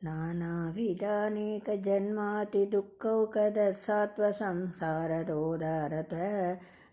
नानाविधानेकजन्मातिदुःखौकदसात्वसंसारदोदारत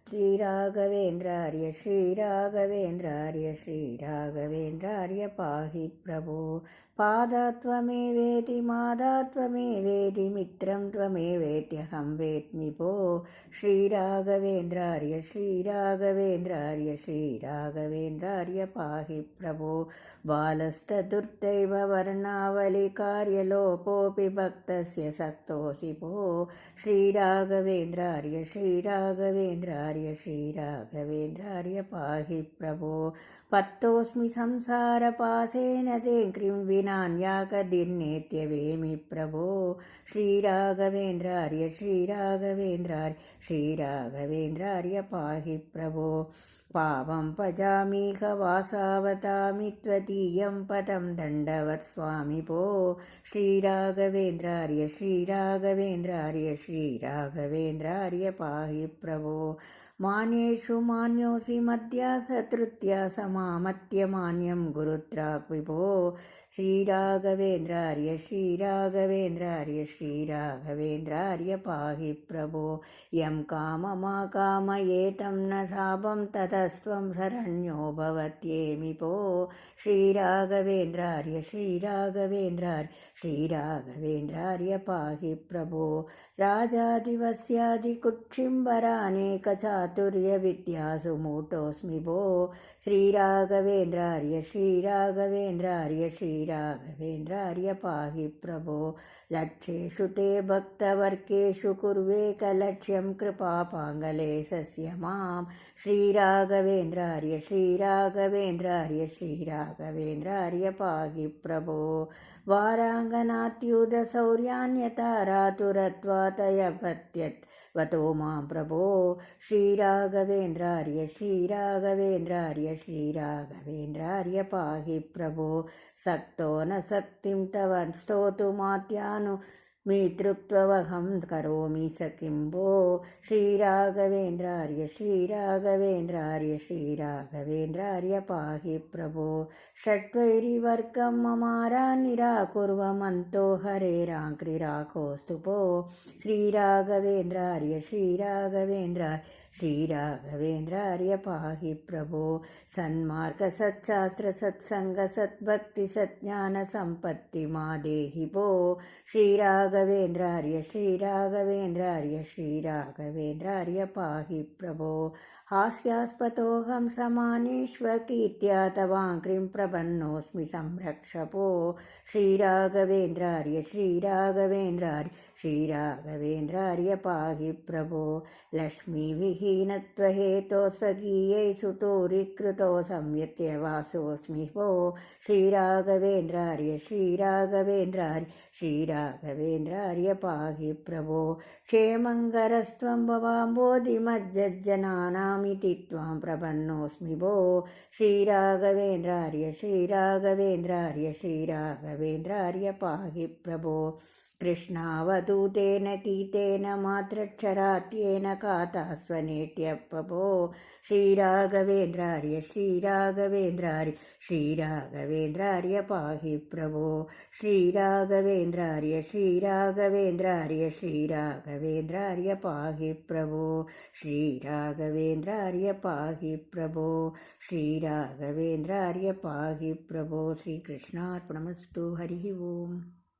श्रीराघवेन्द्रार्य श्रीराघवेन्द्रार्य श्रीराघवेन्द्रार्य पाहि प्रभो। पादात्वमेवेति मादात्वमेवेति मित्रं त्वमेवेत्यहं वेत्मि भो। श्रीराघवेन्द्रार्य श्रीराघवेन्द्रार्य श्रीराघवेन्द्रार्य पाहि प्रभो। बालस्तदुर्दैव वर्णावलिकार्यलोपोऽपि भक्तस्य सक्तोऽसि भो। श्रीराघवेन्द्रार्य श्रीराघवेन्द्रार्य श्रीराघवेन्द्रार्य पाहि प्रभो। पत्तोऽस्मि संसारपाशेन ते कृं विनान्याकदिन्नेत्यवेमि प्रभो। श्रीराघवेन्द्रार्य श्रीराघवेन्द्रार्य श्रीराघवेन्द्रार्य पाहि प्रभो। पावं भजामीह वासावतामि त्वदीयं पदं दण्डवत् स्वामि भो। श्रीराघवेन्द्रार्य श्रीराघवेन्द्रार्य श्रीराघवेन्द्रार्य पाहि प्रभो। मान्येषु मान्योऽसि मध्यासतृतीया समामत्यमान्यं गुरुत्राक् विभो। श्रीराघवेन्द्रार्य श्रीराघवेन्द्रार्य श्रीराघवेन्द्रार्य पाहि प्रभो। यं काममाकामयेतं न शापं ततस्त्वं शरण्यो भवत्येमि भो। श्रीराघवेन्द्रार्य श्रीराघवेन्द्रार्य श्रीराघवेन्द्रार्य पाहि प्रभो। राजादिवस्यादिकुक्षिम्बरानेकचातुर्यविद्यासु मूढोऽस्मि भो। श्रीराघवेन्द्रार्य श्रीराघवेन्द्रार्य श्रीराघवेन्द्रार्य पाहि प्रभो। लक्ष्येषु ते भक्तवर्गेषु कुर्वेकलक्ष्यं कृपापाङ्गलेशस्य मां। श्रीराघवेन्द्रार्य श्रीराघवेन्द्रार्य श्रीराघवेन्द्रार्य पाहि प्रभो। वाराङ्गनात्युदशौर्यान्यतारातुरत्वातयपत्यत् वतो मां प्रभो। श्रीराघवेन्द्रार्य श्रीराघवेन्द्रार्य श्रीराघवेन्द्रार्य पाहि प्रभो। सक्तो न शक्तिं तव स्तोतुमात्यानुमितृत्वमहं करोमि स किं भो। श्रीराघवेन्द्रार्य श्रीराघवेन्द्रार्य श्रीराघवेन्द्रार्य पाहि प्रभो। षट्वैरिवर्गं ममारान् निराकुर्वमन्तो हरेराङ्क्रिराकोऽस्तु भो। श्रीराघवेन्द्रार्य श्रीराघवेन्द्रार्य श्रीराघवेन्द्रार्य पाहि प्रभो। सन्मार्गसच्छास्त्रसत्सङ्गसद्भक्तिसज्ञानसम्पत्ति मा देहि भो। श्रीराघवेन्द्रार्य श्रीराघवेन्द्रार्य श्रीराघवेन्द्रार्य पाहि प्रभो। हास्यास्पदोऽहं समानेष्वकीर्त्या तवाङ्घ्रिं प्रपन्नोऽस्मि संरक्ष भो। श्रीराघवेन्द्रार्य श्रीराघवेन्द्रार्य श्रीराघवेन्द्रार्य पाहि प्रभो। लक्ष्मीविहीनत्वहेतो स्वकीयै सुतोरिकृतो संयत्यवासोऽस्मि भो। श्रीराघवेन्द्रार्य श्रीराघवेन्द्रार्य श्रीराघवेन्द्रार्य पाहि प्रभो। क्षेमङ्करस्त्वं भवाम्बोधिमज्जनानामिति त्वां प्रपन्नोऽस्मि भो। श्रीराघवेन्द्रार्य श्रीराघवेन्द्रार्य श्रीराघवेन्द्रार्य पाहि प्रभो। कृष्णावधूतेन गीतेन मात्रक्षरात्येन कातास्वनेट्यपभो। श्रीराघवेन्द्रार्य श्रीराघवेन्द्रार्य श्रीराघवेन्द्रार्य पाहि प्रभो। श्रीराघवेन्द्रार्य श्रीराघवेन्द्रार्य श्रीराघवेन्द्रार्य पाहि प्रभो। श्रीराघवेन्द्रार्य पाहि प्रभो। श्रीराघवेन्द्रार्य पाहि प्रभो। श्रीकृष्णार्पणमस्तु। हरिः ओम्।